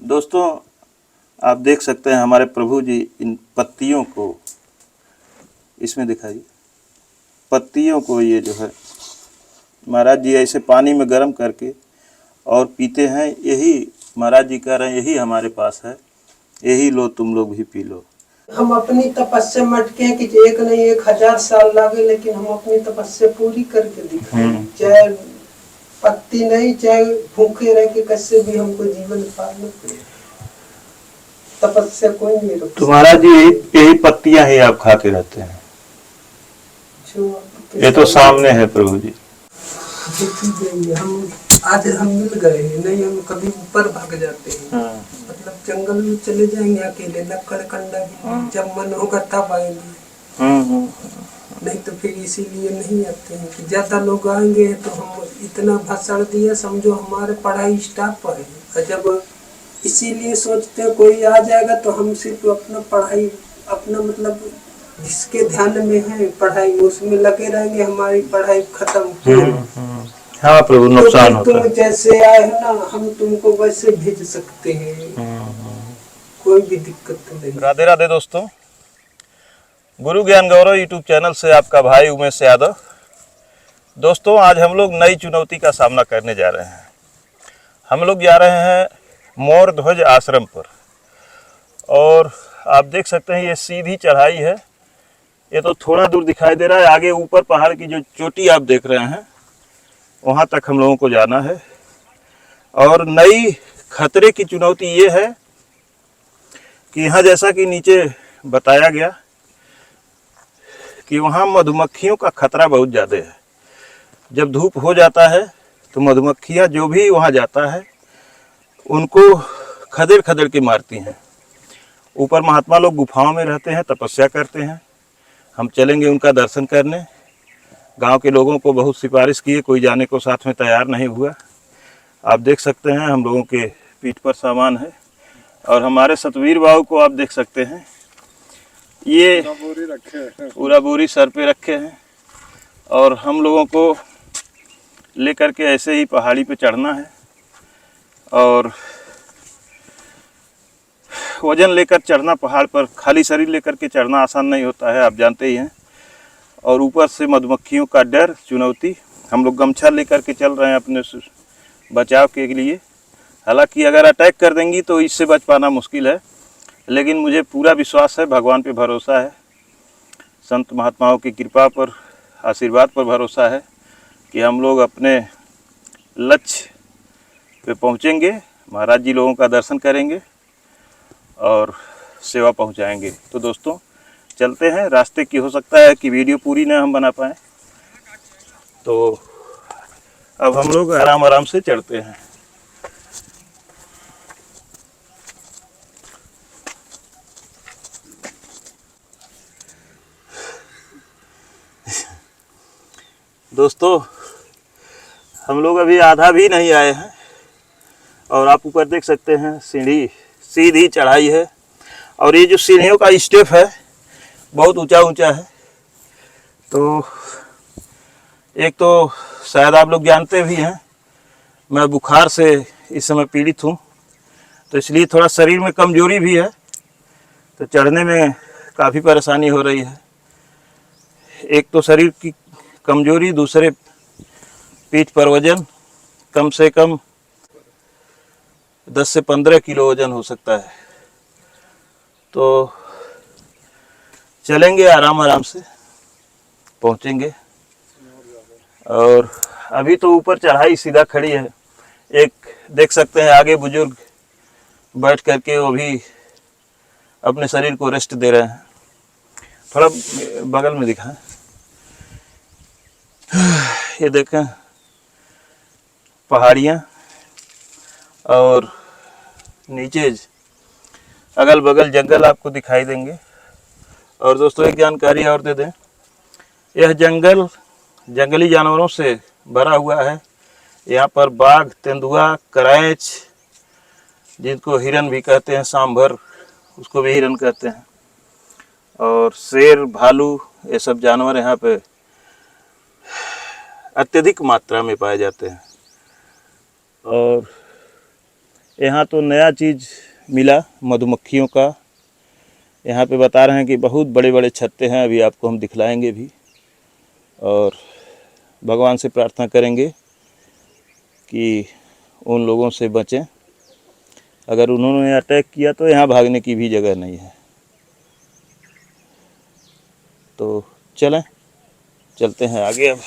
दोस्तों, आप देख सकते हैं हमारे प्रभु जी इन पत्तियों को, इसमें दिखाइए, पत्तियों को ये जो है महाराज जी ऐसे पानी में गर्म करके और पीते हैं। यही महाराज जी कह रहे हैं, यही हमारे पास है, यही लो, तुम लोग भी पी लो। हम अपनी तपस्या मटके हैं कि एक नहीं 1000 साल लगे, लेकिन हम अपनी तपस्या पूरी करके दिखाएं। चाहे पत्ती नहीं, चाहे भूखे रह के कैसे भी हमको जीवन पालना पड़ेगा। तपस्या कोई नहीं रोक। तो महाराज जी यही पत्तियां ही आप खा के रहते हैं। ये तो सामने है प्रभु जी। हम आज हम मिल गए हैं, नहीं हम कभी ऊपर भाग जाते हैं। मतलब जंगल में चले जाएंगे अकेले, लकड़ कंडा भी जब मन होगा तब आएंगे, नहीं तो फिर इसीलिए नहीं आते हैं कि ज्यादा लोग आएंगे तो हम इतना भाषण दिया समझो हमारे पढ़ाई स्टाफ पर है। जब इसीलिए सोचते हैं कोई आ जाएगा तो हम सिर्फ अपना पढ़ाई, अपना मतलब जिसके ध्यान में है पढ़ाई उसमें लगे रहेंगे, हमारी पढ़ाई खत्म। हाँ प्रभु, नुकसान होता है। तुम जैसे आए हो ना, हम तुमको वैसे भेज सकते हैं, कोई भी दिक्कत नहीं। राधे राधे दोस्तों, गुरु ज्ञान गौरव यूट्यूब चैनल से आपका भाई उमेश यादव। दोस्तों, आज हम लोग नई चुनौती का सामना करने जा रहे हैं। हम लोग जा रहे हैं मोर ध्वज आश्रम पर, और आप देख सकते हैं ये सीधी चढ़ाई है। ये तो थोड़ा दूर दिखाई दे रहा है, आगे ऊपर पहाड़ की जो चोटी आप देख रहे हैं वहाँ तक हम लोगों को जाना है। और नई खतरे की चुनौती ये है कि यहाँ जैसा कि नीचे बताया गया कि वहाँ मधुमक्खियों का खतरा बहुत ज़्यादा है। जब धूप हो जाता है तो मधुमक्खियाँ जो भी वहाँ जाता है उनको खदेड़ खदेड़ के मारती हैं। ऊपर महात्मा लोग गुफाओं में रहते हैं, तपस्या करते हैं। हम चलेंगे उनका दर्शन करने। गांव के लोगों को बहुत सिफारिश किए, कोई जाने को साथ में तैयार नहीं हुआ। आप देख सकते हैं हम लोगों के पीठ पर सामान है, और हमारे सतवीर बाबू को आप देख सकते हैं, ये पूरा बोरी सर पे रखे हैं। और हम लोगों को लेकर के ऐसे ही पहाड़ी पे चढ़ना है, और वजन लेकर चढ़ना पहाड़ पर, खाली शरीर लेकर के चढ़ना आसान नहीं होता है, आप जानते ही हैं। और ऊपर से मधुमक्खियों का डर, चुनौती। हम लोग गमछा लेकर के चल रहे हैं अपने बचाव के लिए। हालांकि अगर अटैक कर देंगी तो इससे बच पाना मुश्किल है, लेकिन मुझे पूरा विश्वास है, भगवान पे भरोसा है, संत महात्माओं की कृपा पर, आशीर्वाद पर भरोसा है कि हम लोग अपने लक्ष्य पे पहुँचेंगे। महाराज जी लोगों का दर्शन करेंगे और सेवा पहुँचाएंगे। तो दोस्तों चलते हैं। रास्ते की हो सकता है कि वीडियो पूरी ना हम बना पाएँ, तो अब हम लोग आराम आराम से चढ़ते हैं। दोस्तों, हम लोग अभी आधा भी नहीं आए हैं, और आप ऊपर देख सकते हैं सीढ़ी, सीधी चढ़ाई है। और ये जो सीढ़ियों का स्टेप है बहुत ऊंचा ऊंचा है। तो एक तो शायद आप लोग जानते भी हैं, मैं बुखार से इस समय पीड़ित हूँ, तो इसलिए थोड़ा शरीर में कमजोरी भी है, तो चढ़ने में काफ़ी परेशानी हो रही है। एक तो शरीर की कमजोरी, दूसरे पीठ पर वजन कम से कम 10 से 15 किलो वजन हो सकता है। तो चलेंगे आराम आराम से, पहुंचेंगे। और अभी तो ऊपर चढ़ाई सीधा खड़ी है। एक देख सकते हैं आगे बुजुर्ग बैठ करके वो भी अपने शरीर को रेस्ट दे रहे हैं। थोड़ा बगल में दिखाएं, ये देखें पहाड़ियाँ, और नीचे अगल बगल जंगल आपको दिखाई देंगे। और दोस्तों एक जानकारी और दे दें, यह जंगल जंगली जानवरों से भरा हुआ है। यहाँ पर बाघ, तेंदुआ, करैच, जिनको हिरन भी कहते हैं, सांभर उसको भी हिरन कहते हैं, और शेर, भालू, ये सब जानवर यहाँ पे अत्यधिक मात्रा में पाए जाते हैं। और यहाँ तो नया चीज़ मिला मधुमक्खियों का। यहाँ पे बता रहे हैं कि बहुत बड़े बड़े छत्ते हैं, अभी आपको हम दिखलाएंगे भी। और भगवान से प्रार्थना करेंगे कि उन लोगों से बचें। अगर उन्होंने अटैक किया तो यहाँ भागने की भी जगह नहीं है। तो चलते हैं आगे अब।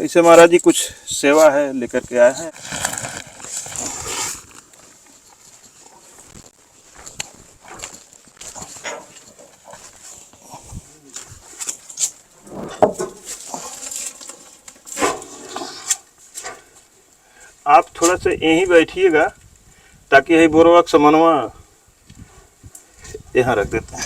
इसे महाराज जी कुछ सेवा है लेकर के आए हैं। आप थोड़ा सा यहीं बैठिएगा ताकि यही बोरवा समनवा यहाँ रख देते हैं।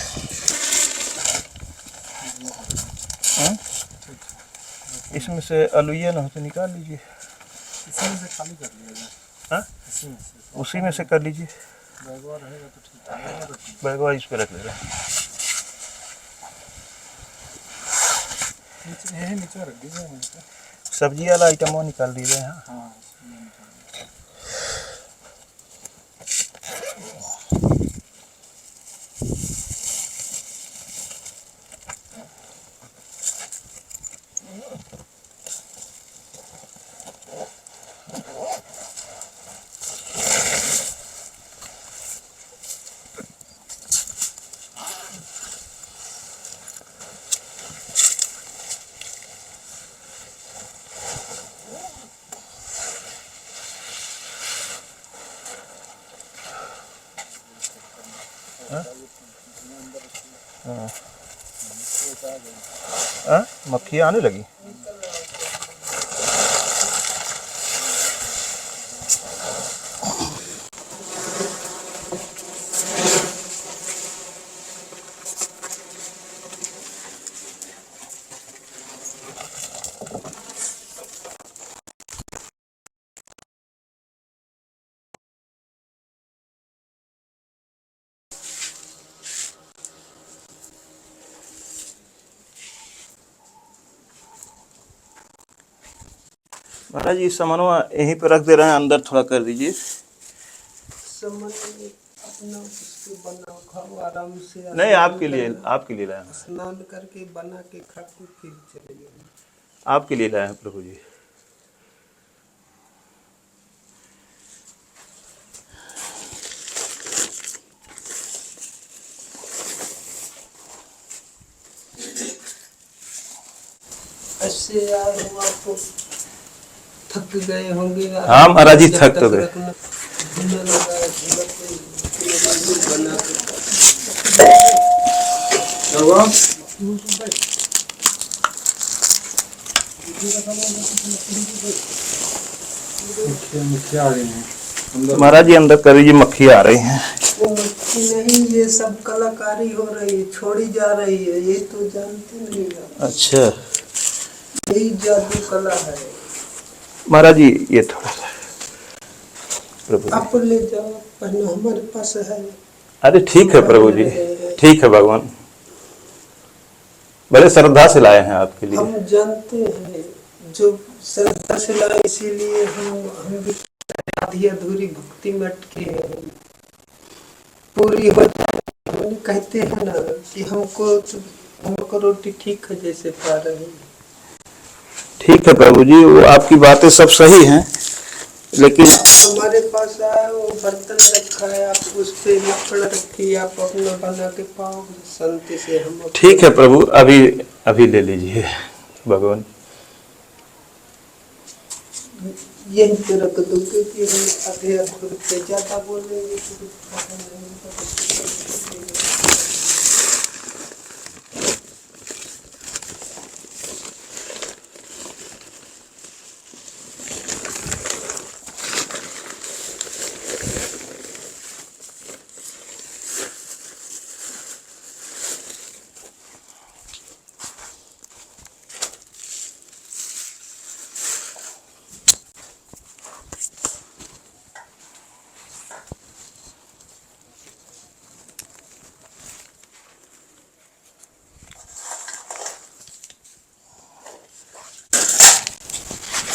इसमें से अलुइया ना हो तो निकाल लीजिए। इसी में से खाली कर लिया जाए। हाँ, उसी में से कर लीजिए। बैगवा रहेगा तो ठीक है। बैगवा इस पे रख ले रहे हैं। नीचे रख दीजिए। सब्जी वाला आइटम वो निकाल दीजिए। हाँ, मक्खी आने लगी। महाराज जी सामानवा यहीं पे रख दे रहे हैं, अंदर थोड़ा कर दीजिए। सामान अपना उसके बना खाओ आराम से। नहीं, आपके लिए लाया हूँ। स्नान करके बना के खा के फिर चले जाओ। आपके लिए लाया हूँ प्रभु जी। ऐसे आए हो आप तो थक गए होंगे। हाँ महाराज जी, थक तो गए। मुखिया आ रही हैं महाराज जी अंदर कर दीजिए, मक्खी आ रही हैं। वो मक्खी नहीं, ये सब कलाकारी हो रही है, छोड़ी जा रही है, ये तो जानते नहीं आप। अच्छा यही जादू कला है। महाराज जी, ये थोड़ा सा प्रभु जी। आप ले जाओ, पहले हमारे पास है। अरे ठीक है प्रभु जी, ठीक है भगवान, बड़े श्रद्धा से लाए हैं आपके लिए। हम जानते हैं जो श्रद्धा से लाए, इसीलिए हम भी आधी अधूरी भक्ति में अटके हैं। पूरी हो जाए कहते हैं ना कि हमको रोटी ठीक है जैसे पा रहे हैं। ठीक है प्रभु जी, वो आपकी बातें सब सही हैं, लेकिन हमारे पास आया वो बर्तन रखा है, आप उस पे लकड़ रखिए, आप अपना बना के पाओगे शांति से। हम ठीक है प्रभु, अभी ले लीजिए भगवान। यहीं पे रख दो, क्योंकि हम आधे अधूरे पे ज्यादा बोलेंगे तो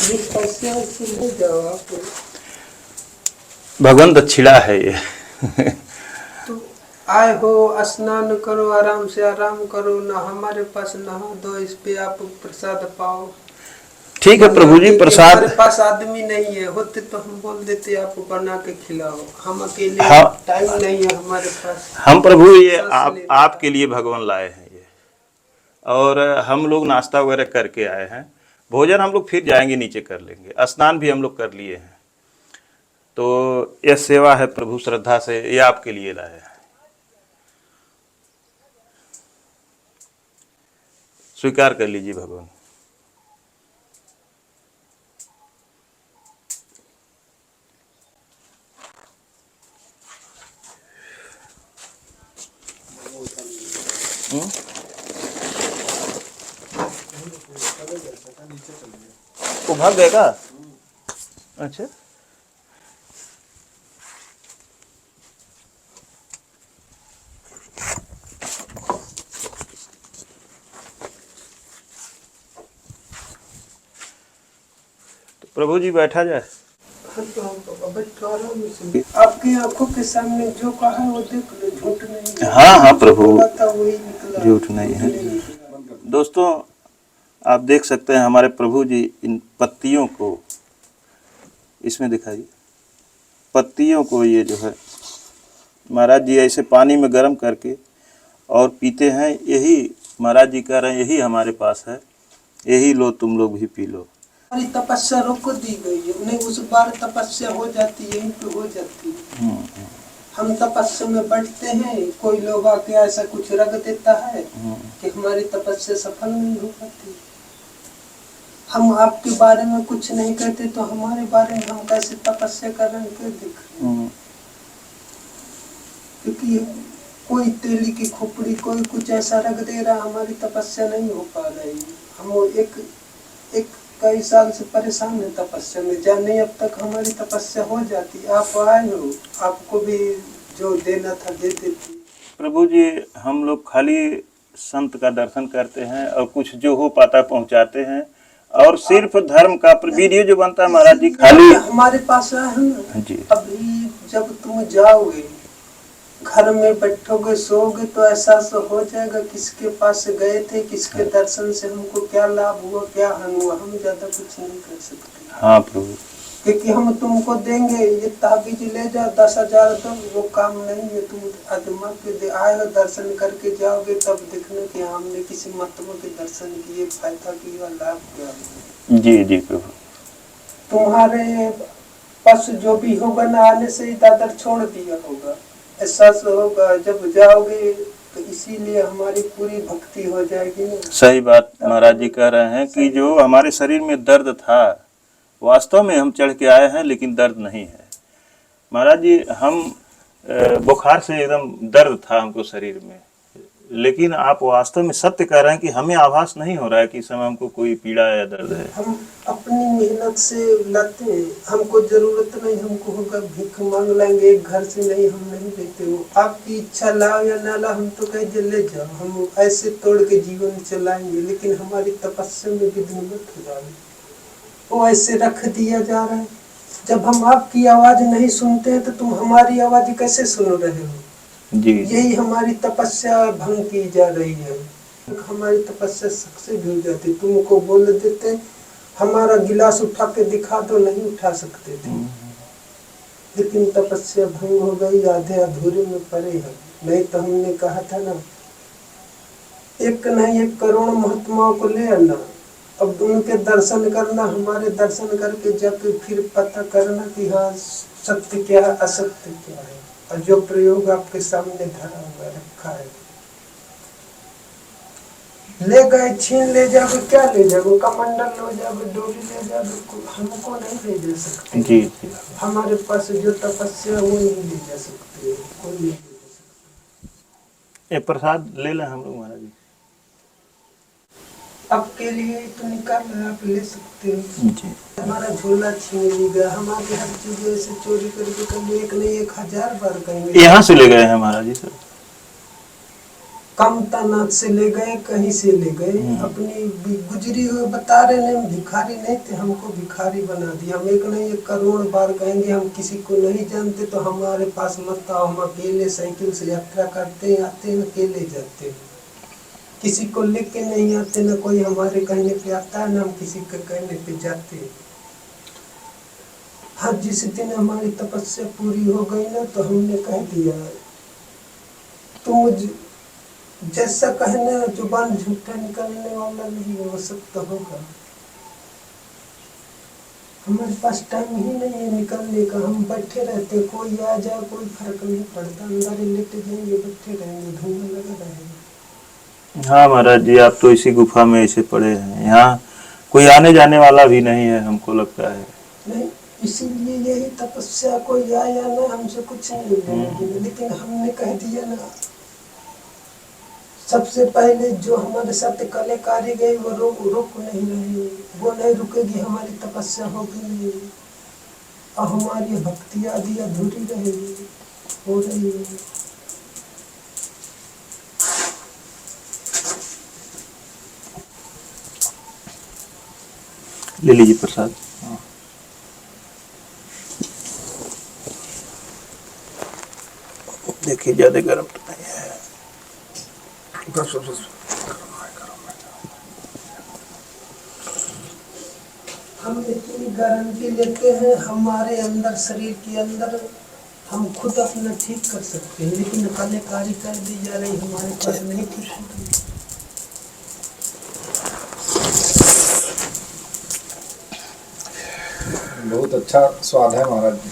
जिस पैसे वैसे ले जाओ आप। भगवान दक्षिणा है ये। तो आए हो, स्नान करो, आराम से आराम करो ना, हमारे पास नहा दो, इस पे आप प्रसाद पाओ। ठीक है प्रभु जी, प्रसाद हमारे पास आदमी नहीं है, होते तो हम बोल देते आप बना के खिलाओ, हम अकेले हाँ, टाइम नहीं है हमारे पास। हम प्रभु ये सांस लेने आपके लिए भगवान लाए हैं ये, और हम लोग नाश्ता वगैरह करके आए हैं। भोजन हम लोग फिर जाएंगे नीचे कर लेंगे, स्नान भी हम लोग कर लिए हैं। तो यह सेवा है प्रभु, श्रद्धा से ये आपके लिए लाए हैं, स्वीकार कर लीजिए भगवान। वो भाग गए का? अच्छा, तो प्रभु जी बैठा जाए। हाँ, तो हम बैठो आराम से। आपकी आंखों के सामने जो कहा है वो देख लो, झूठ नहीं है। हाँ हाँ प्रभु, बोला था वही निकला, झूठ नहीं है। दोस्तों आप देख सकते हैं हमारे प्रभु जी इन पत्तियों को, इसमें दिखाइए, पत्तियों को ये जो है महाराज जी ऐसे पानी में गर्म करके और पीते हैं। यही महाराज जी कह रहे हैं, यही हमारे पास है, यही लो, तुम लोग भी पी लो। हमारी तपस्या रोक दी गई है, नहीं उस बार तपस्या हो जाती है, यहीं पे हो जाती है। हम तपस्या में बैठते हैं, कोई लोग आके ऐसा कुछ रख देता है कि हमारी तपस्या सफल नहीं हो पाती। हम आपके बारे में कुछ नहीं कहते तो हमारे बारे में हम कैसे तपस्या कर रहे हैं देख रहे हैं। क्योंकि कोई तेली की खोपड़ी, कोई कुछ ऐसा रख दे रहा, हमारी तपस्या नहीं हो पा रही। हम एक कई साल से परेशान है तपस्या में, जाने अब तक हमारी तपस्या हो जाती। आप आए हो, आपको भी जो देना था दे देती। प्रभु जी हम लोग खाली संत का दर्शन करते हैं और कुछ जो हो पाता पहुंचाते हैं, और सिर्फ धर्म का वीडियो जो बनता है महाराज जी खाली हमारे पास आए हैं ना जी। अभी जब तुम जाओगे, घर में बैठोगे, सोओगे तो एहसास हो जाएगा किसके पास गए थे, किसके दर्शन से हमको क्या लाभ हुआ, क्या हानि हुआ। हम ज्यादा कुछ नहीं कर सकते। हाँ प्रभु, क्योंकि हम तुमको देंगे ये ताबीज ले जाओ 10,000 दो, वो काम नहीं है। तुम आत्मा के आए दर्शन करके जाओगे तब देखना कि हमने किसी महात्मा के दर्शन किए, फायदा किया, लाभ किया। जी जी प्रभु, तुम्हारे पास जो भी होगा ना, आने से ही दादर छोड़ दिया होगा, एहसास होगा जब जाओगे। तो इसीलिए हमारी पूरी भक्ति हो जाएगी ना। सही बात महाराज जी कह रहे हैं कि जो हमारे शरीर में दर्द था, वास्तव में हम चढ़ के आए हैं लेकिन दर्द नहीं है महाराज जी। हम बुखार से एकदम दर्द था हमको शरीर में, लेकिन आप वास्तव में सत्य कह रहे हैं कि हमें आभास नहीं हो रहा है कि इस समय हमको कोई पीड़ा या दर्द है। हम अपनी मेहनत से लाते हैं, हमको जरूरत नहीं, हमको होगा भीख मांग लेंगे, एक घर से नहीं, हम नहीं देते। हो आपकी इच्छा लाओ या ना लाओ, हम तो कह ले जाओ, हम ऐसे तोड़ के जीवन चलाएंगे, लेकिन हमारी तपस्या में विघ्न मत हो जाए। वो ऐसे रख दिया जा रहा है। जब हम आपकी आवाज नहीं सुनते हैं तो तुम हमारी आवाज कैसे सुन रहे हो? जी, यही हमारी तपस्या भंग की जा रही है। हमारी तपस्या सक्सेस भी हो जाती। तुमको बोल देते हमारा गिलास उठा के दिखा दो, नहीं उठा सकते थे, लेकिन तपस्या भंग हो गई, आधे अधूरे में पड़े हैं। नहीं तो हमने कहा था ना, एक नहीं 1 करोड़ महात्माओं को ले आना, अब उनके दर्शन करना, हमारे दर्शन करके जाके फिर पता करना कि हाँ सत्य क्या है, असत्य क्या है। और जो प्रयोग आपके सामने धरा हुआ रखा है, ले गए, छीन ले जाओगे, क्या ले जाओगे? कमंडल ले जाओगे, डोरी ले जाओगे, हमको नहीं ले जा सकते। जी जी, हमारे पास जो तपस्या वो नहीं ले जा सकते, कोई नहीं ले जा सकते। ये प्रसाद ले लें हम लोग महाराज जी। आपके लिए तो निकाल है, आप ले सकते हो जी। हमारा झोला छीन लिया, हमारी हर चीज ऐसे चोरी करके कभी एक नहीं 1000 बार कहेंगे। यहाँ से ले गए हैं महाराज जी सर। कामतानाथ से ले गए, कहीं से ले गए, अपनी गुजरी हुई बता रहे हैं, हम भिखारी नहीं थे, हमको भिखारी बना दिया। हम एक नहीं 1 करोड़ बार कहेंगे हम किसी को नहीं जानते तो हमारे पास मत आओ, हम अकेले साइकिल से यात्रा करते हैं, आते हैं, अकेले जाते हैं, किसी को लिख के नहीं आते, न कोई हमारे कहने पे आता है, न हम किसी के कहने पे जाते हैं। हाँ, जिस दिन हमारी तपस्या पूरी हो गई ना तो हमने कह दिया तुम जैसा कहने जुबान झूठा निकलने वाला नहीं हो सकता होगा। हमारे पास टाइम ही नहीं है निकलने का, हम बैठे रहते, कोई आ जाए कोई फर्क नहीं पड़ता, अंदर ही लेटे जाएंगे, बैठे रहेंगे, धुआं लगा रहेगा। हाँ महाराज जी, आप तो इसी गुफा में ऐसे पड़े हैं, यहाँ कोई आने जाने वाला भी नहीं है, हमको लगता है। नहीं, इसीलिए यही तपस्या, कोई आया या ना हमसे कुछ नहीं लेना, लेकिन हमने कह दिया ना, सबसे पहले जो हमारे साथ कलाकारी गई वो रुक नहीं रही, वो नहीं रुकेगी, हमारी तपस्या होगी नहीं, और हमारी भक्ति आदि अधूरी रहेगी, हो रही है। ले लीजिए प्रसाद। देखिए ज्यादा गर्म तो नहीं है। हम इतनी गारंटी लेते हैं हमारे अंदर, शरीर के अंदर हम खुद अपना ठीक कर सकते हैं, लेकिन कलाकारी कर दी जा रही हमारे पास नहीं कुछ। बहुत अच्छा स्वाद है महाराज जी।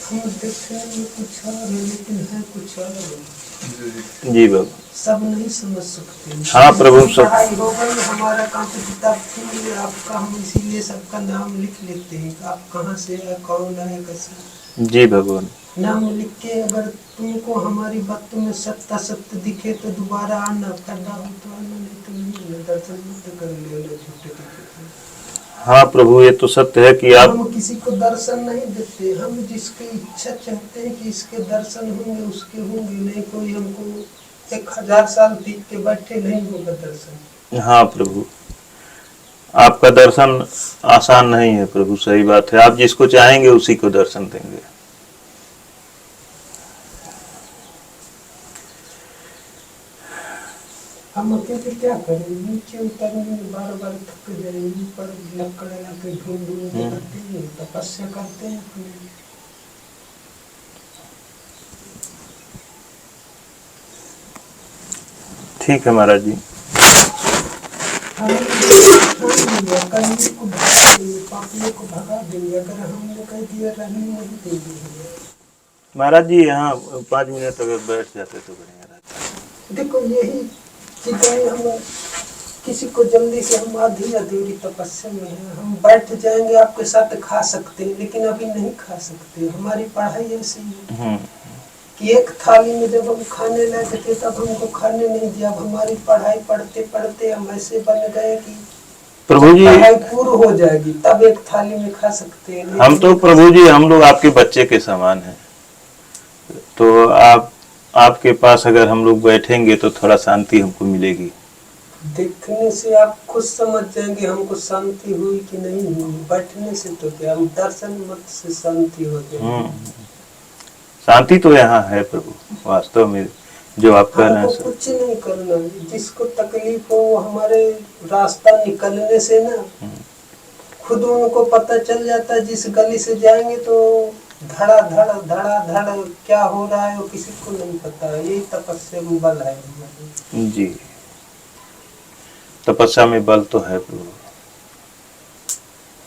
हम देखते हैं ये कुछ और है, लेकिन है कुछ और। जी बाबा, सब नहीं समझ सकते। हाँ प्रभु, सब पढ़ाई हो गई, हमारा कॉपी किताब थी आपका, हम इसीलिए सबका नाम लिख लेते हैं, आप कहाँ से है, कौन है, कैसे। जी भगवान, नाम लिख के अगर तुमको हमारी बात में सत्य दिखे तो दोबारा आना, करना हो तो आना, नहीं तो नहीं, दर्शन मत कर लेना झूठे दिखे। हाँ प्रभु, ये तो सत्य है कि आप, हम किसी को दर्शन नहीं देते, हम जिसकी इच्छा चाहते हैं कि इसके दर्शन होंगे उसके होंगे, नहीं कोई हमको 1000 साल टिक के बैठे नहीं होगा दर्शन। हाँ प्रभु, आपका दर्शन आसान नहीं है प्रभु, सही बात है, आप जिसको चाहेंगे उसी को दर्शन देंगे। हम अकेले क्या करें, नीचे उतरने में बार बार थक जाएंगे, ऊपर लकड़ लाके ढूंढ ढूंढ करते हैं, तपस्या करते हैं अपने। ठीक है महाराज जी। करने को भगा देंगे, पापने को भगा देंगे, अगर हमने कह दिया रहने नहीं देंगे। महाराज जी यहाँ 5 मिनट अगर बैठ जाते तो बढ़िया रहता। देखो यही चीजें, हम किसी को जल्दी से, हम आधी अधूरी तपस्या में हैं, हम बैठ जाएंगे आपके साथ खा सकते हैं, लेकिन अभी नहीं खा सकते, हमारी पढ़ाई ऐसी है कि एक थाली में जब हम खाने लगे थे तब हमको खाने नहीं दिया, अब हमारी पढ़ाई पढ़ते पढ़ते हम ऐसे बन गए कि प्रभु जी पढ़ाई पूरी हो जाएगी तब एक थाली में खा सकते हैं। हम तो प्रभु जी, हम लोग आपके बच्चे के समान हैं, तो आपके पास अगर हम लोग बैठेंगे तो थोड़ा शांति हमको मिलेगी। देखने से आप खुद समझ जाएंगे हमको शांति हुई कि नहीं हुई, बैठने से तो क्या, हम दर्शन मत से शांति हो जाएगी। शांति तो यहाँ है प्रभु, वास्तव में जो आप कह रहे हैं सर। कुछ नहीं करना, जिसको तकलीफ हो वो हमारे रास्ता निकलने से ना खुद उनको पता चल जाता है, जिस गली से जाएंगे तो धड़ा धड़ धड़ा धड़ क्या हो रहा है वो किसी को नहीं पता है। यही तपस्या में बल है जी, तपस्या में बल तो है प्रभु।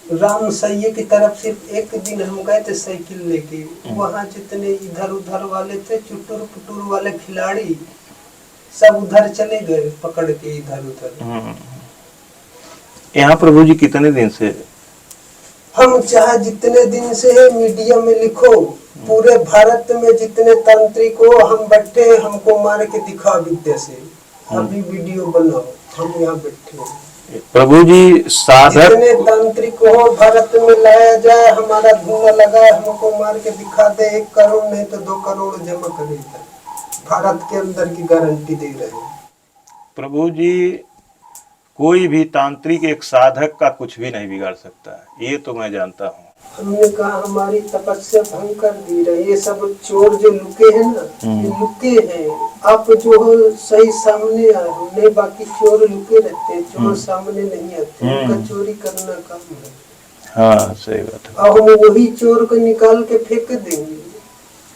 राम सैये की तरफ सिर्फ एक दिन हम गए थे साइकिल लेके, वहाँ जितने इधर उधर वाले थे चुटुर पुटुर वाले खिलाड़ी सब उधर चले गए पकड़ के इधर उधर। यहाँ प्रभु जी कितने दिन से? हम चाहे जितने दिन से है मीडिया में लिखो, पूरे भारत में जितने तांत्रिक हो हम बैठे, हमको मार के दिखा विद्या से, अभी वीडियो बनाओ, हम यहाँ बैठे। प्रभु जी साधक जितने तांत्रिक हो भारत में लाया जाए, हमारा धुआं लगा है, हमको मार के दिखा दे 1 करोड़ नहीं तो 2 करोड़ जमा करेगा, भारत के अंदर की गारंटी दे रहे हैं। प्रभु जी कोई भी तांत्रिक एक साधक का कुछ भी नहीं बिगाड़ सकता है, ये तो मैं जानता हूँ। हमने कहा हमारी तपस्या भंग कर दी रहे, ये सब चोर जो लुके हैं ना, ये लुके हैं। आप जो हो सही सामने आ रहे, नहीं बाकी चोर लुके रहते हैं, चोर सामने नहीं आते, उनका चोरी करना काम है। हाँ सही बात है। अब हम वही चोर को निकाल के फेंक देंगे,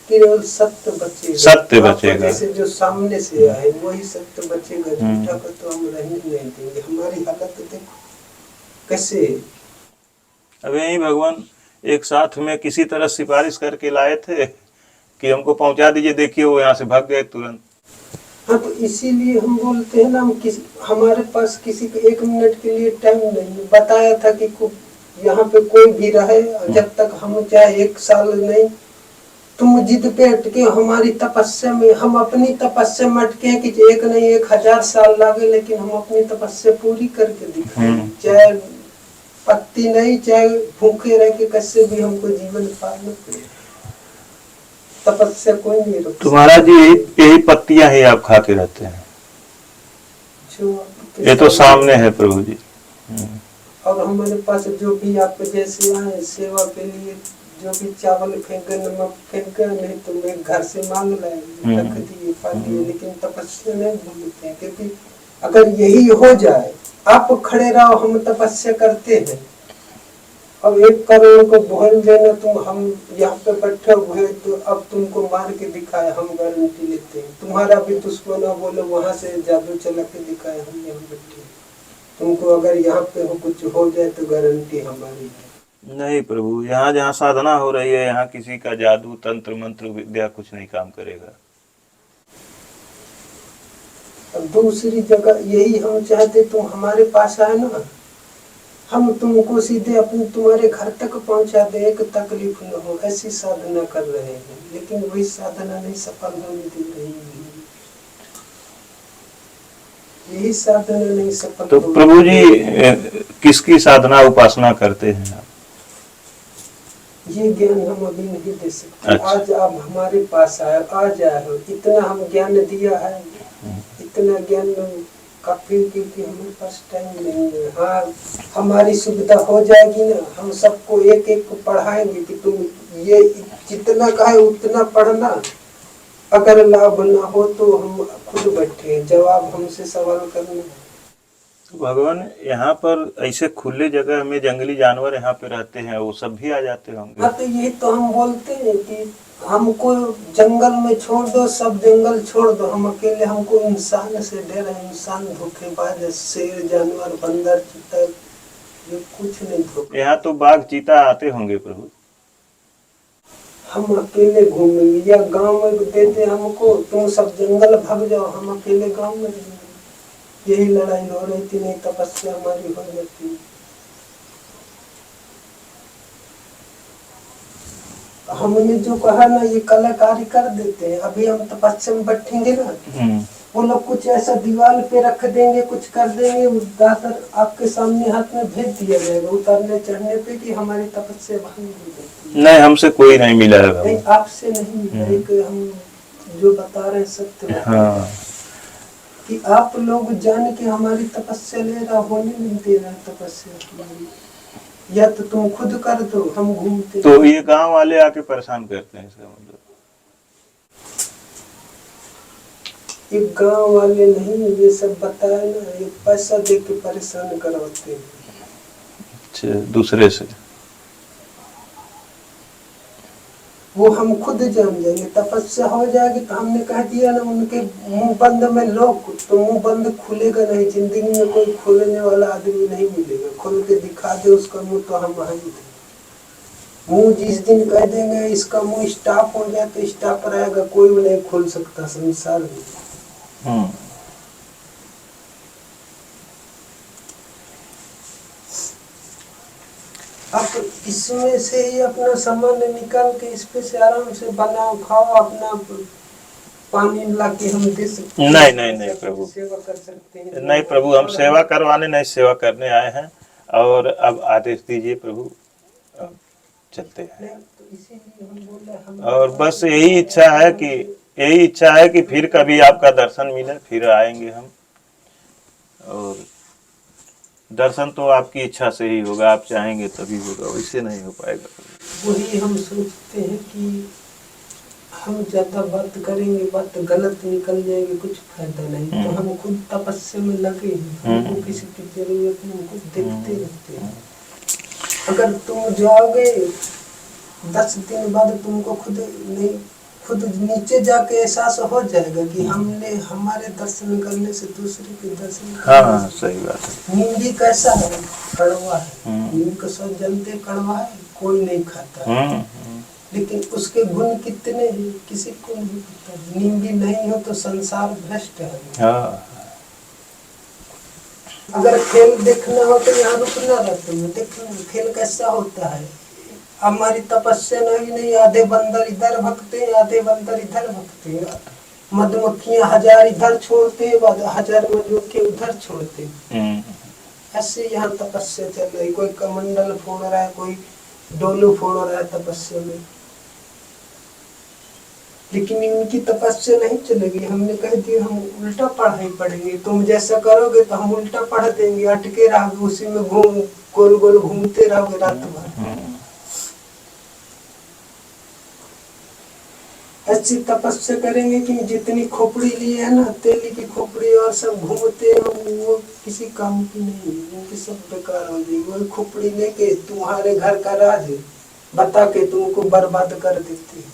केवल सत्य बचेगा, सत्य बचेगा। जैसे जो सामने से आए वही सत्य बचेगा, झूठा को तो हम रहने नहीं देंगे। हमारी हालत देखो कैसे। अब यही भगवान एक साथ में किसी तरह सिफारिश करके लाए थे कि हमको पहुंचा दीजिए, देखिए वो यहाँ से भाग गए तुरंत। हाँ तो इसीलिए हम बोलते हैं ना, हमारे पास किसी को 1 मिनट के लिए टाइम नहीं। बताया था कि यहाँ पे कोई भी रहे, जब तक हम चाहे 1 साल नहीं, तुम जिद पे अटके, हमारी तपस्या में, हम अपनी तपस्या में अटके हैं कि 1 नहीं 1000 साल लगे, लेकिन हम अपनी तपस्या पूरी करके दिखाएं, चाहे पत्ती नहीं, चाहे भूखे रह के कैसे भी हमको जीवन पालना पड़े। तपस्या कोई नहीं रोक। तुम्हारा जी यही पत्तियां ही आप खा के रहते हैं, ये तो सामने है प्रभु जी। और हमारे पास जो भी आपके जैसे आए सेवा के लिए, जो भी चावल फेंके, नमक फेंके, नहीं तो मैं घर से मांग लाए, रख दिए, पा दिए, लेकिन तपस्या नहीं भूलते हैं। क्योंकि अगर यही हो जाए, आप खड़े रहो, हम तपस्या करते हैं, अब 1 करोड़ को बोल देना, तुम हम यहाँ पे बैठे हुए तो अब तुमको मार के दिखाए, हम गारंटी लेते हैं। तुम्हारा भी दुश्मन बोले वहां से जादू चला के दिखाए, हम यहाँ बैठे, तुमको अगर यहाँ पे हो कुछ हो जाए तो गारंटी हमारी है। नहीं प्रभु, यहाँ जहाँ साधना हो रही है, यहाँ किसी का जादू तंत्र मंत्र विद्या कुछ नहीं काम करेगा। अब दूसरी जगह यही हम चाहते, तुम हमारे पास आए ना, हम तुमको सीधे अपने तुम्हारे घर तक पहुंचा दे, एक तकलीफ न हो, ऐसी साधना कर रहे हैं, लेकिन वही साधना नहीं सफल होने दे रही है। यही साधना नहीं सफल। तो प्रभु जी किसकी साधना उपासना करते हैं आप? ये ज्ञान हम अभी नहीं दे सकते। अच्छा। आज आप हमारे पास आए, आ जाए हो, इतना हम ज्ञान दिया है, इतना ज्ञान काफी, क्योंकि हमारे पास टाइम नहीं है। हाँ हमारी सुविधा हो जाएगी ना, हम सबको एक एक को पढ़ाएंगे कि तुम ये जितना कहे उतना पढ़ना, अगर लाभ ना हो तो हम खुद बैठे हैं, जवाब हमसे सवाल करना है। भगवान यहाँ पर ऐसे खुले जगह में जंगली जानवर यहाँ पे रहते हैं, वो सब भी आ जाते होंगे। हाँ तो यही तो हम बोलते हैं कि हमको जंगल में छोड़ दो, सब जंगल छोड़ दो, हम अकेले, हमको इंसान से डर है। इंसान धोखेबाज है, शेर जानवर बंदर चीता ये कुछ नहीं धोखे। यहाँ तो बाघ चीता आते होंगे प्रभु। हम अकेले घूमेंगे या गांव में देते हमको, तुम सब जंगल भाग जाओ, हम अकेले गांव में रहेंगे। यही लड़ाई हो रही थी, नहीं तपस्या हमारी हो जाती। हमने जो कहा ना, ये कलाकारी कर देते हैं। अभी हम तपस्या में बैठेंगे ना, वो लोग कुछ ऐसा दीवार पे रख देंगे, कुछ कर देंगे, दातर आपके सामने हाथ में भेज दिया जाएगा उतरने चढ़ने पे कि हमारी तपस्या भंग हो जाती है। नहीं, हमसे कोई नहीं मिला है। नहीं आपसे नहीं मिला, एक हम जो बता रहे सत्य। हाँ कि आप लोग जान के हमारी तपस्या ले रहा, होने नहीं दे रहा तपस्या हमारी, या तो तुम खुद कर दो, हम घूमते। तो ये गांव वाले आके परेशान करते हैं इसका मतलब? ये गांव वाले नहीं, ये सब बताया ना, ये पैसा दे के परेशान करवाते हैं। अच्छा, दूसरे से वो हम खुद जान जाएंगे, तपस्या हो जाएगी तो हमने कह दिया ना, उनके मुंह बंद में लोग, तो मुंह बंद खुलेगा नहीं, जिंदगी में कोई खोलने वाला आदमी नहीं मिलेगा। खोल के दिखा दे उसका मुंह तो हम वहीं थे। मुंह जिस दिन कह देंगे इसका मुंह स्टॉप हो जाए तो स्टॉप रहेगा, कोई भी नहीं खोल सकता संसार में। आप इसमें से ही अपना सामान निकाल के इस पे से आराम से बनाओ खाओ, अपना पानी ला के हम दे सकते नहीं नहीं नहीं प्रभु, सेवा कर सकते हैं? नहीं प्रभु, हम सेवा करवाने नहीं, सेवा करने आए हैं। और अब आदेश दीजिए प्रभु, अब चलते हैं। नहीं, तो इसीलिए हम बोल रहे हैं, हम और बस यही इच्छा है कि फिर कभी आपका दर्शन मिले, फिर आएंगे हम। और दर्शन तो आपकी इच्छा से ही होगा, आप चाहेंगे तभी होगा, वैसे नहीं हो पाएगा। वही हम सोचते हैं कि हम ज्यादा बात करेंगे, बात गलत निकल जाएगी, कुछ फायदा नहीं। तो हम खुद तपस्या में लगे हैं, हमको किसी की जरूरत नहीं, हमको देखते रहते हैं। अगर तुम जाओगे 10 दिन बाद तुमको खुद नीचे जाके एहसास हो जाएगा कि हमने हमारे दर्शन करने से दूसरे के दर्शन। हाँ सही बात है। नींबी कैसा है? कड़वा है। नींबी को सब जानते कड़वा है, कोई नहीं खाता। लेकिन उसके गुण कितने हैं किसी को नहीं पता। नींबी नहीं हो तो संसार भ्रष्ट है। हाँ। अगर खेल देखना हो तो यहाँ रुकना रहता है, देखना खेल कैसा होता है। हमारी तपस्या नहीं, आधे बंदर इधर भगते हैं, आधे बंदर इधर भगते हैं। मधुमक्खियां 1000 इधर छोड़ते हैं, 1000 मधुमक्खियां उधर छोड़ते हैं। ऐसे यहाँ तपस्या चल रही। कोई कमंडल फोड़ रहा है, कोई डोलू फोड़ रहा है तपस्या में। लेकिन इनकी तपस्या नहीं चलेगी। हमने कह दिया हम उल्टा पढ़ाई पढ़ेंगे, तुम जैसा करोगे तो हम उल्टा पढ़ देंगे। अटके रहोगे उसी में, गोल गोल घूमते रहोगे रात भर। ऐसी तपस्या करेंगे कि जितनी खोपड़ी लिए है ना, तेली की खोपड़ी और सब घूमते हैं, वो किसी काम की नहीं, उनकी सब बेकार हो जाएगी। वही खोपड़ी लेके तुम्हारे घर का राज बता के तुमको बर्बाद कर देते हैं।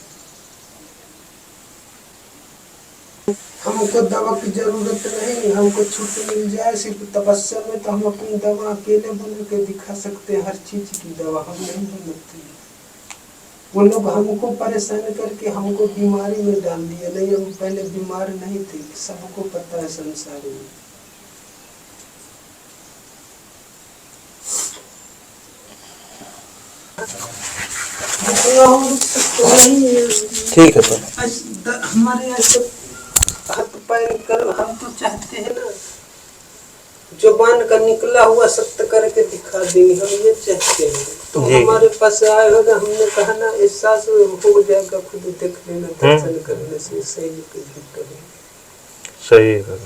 हमको दवा की जरूरत नहीं, हमको छूट मिल जाए सिर्फ तपस्या में, तो हम अपनी दवा अकेले बना के दिखा सकते हैं। हर चीज की दवा हम नहीं बनाते। वो लोग हमको परेशान करके हमको बीमारी में डाल दिया। नहीं, हम पहले बीमार नहीं थे, सबको पता है संसार में। ठीक है तो हमारे ऐसे हाथ पैर कर, हम तो चाहते हैं ना जुबान का निकला हुआ सत्य करके दिखा देंगे, हम ये चाहते हैं। तो हमारे पास आए होगा, हमने कहा ना एहसास हो जाएगा, खुद देख लेना दर्शन करने से सही सही है।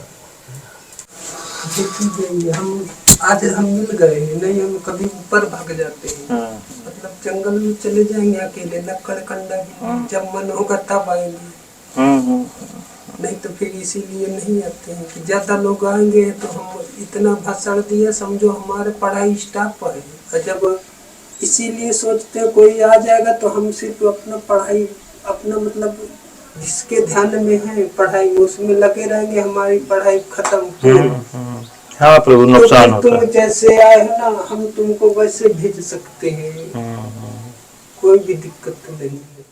देखिए हम आज हम मिल गए हैं, नहीं हम कभी ऊपर भाग जाते हैं। मतलब जंगल में चले जाएंगे अकेले, लकड़ कंडा भी जब मन होगा तब आएंगे। नहीं तो फिर इसीलिए नहीं आते हैं कि ज्यादा लोग आएंगे तो हम इतना भाषण दिया, समझो हमारे पढ़ाई स्टाफ है। और जब इसीलिए सोचते हैं कोई आ जाएगा तो हम सिर्फ अपना पढ़ाई, अपना मतलब जिसके ध्यान में है पढ़ाई उसमें लगे रहेंगे, हमारी पढ़ाई खत्म। हाँ प्रभु, नुकसान तो होता है। तुम जैसे आए हो ना, हम तुमको वैसे भेज सकते हैं, कोई भी दिक्कत नहीं है।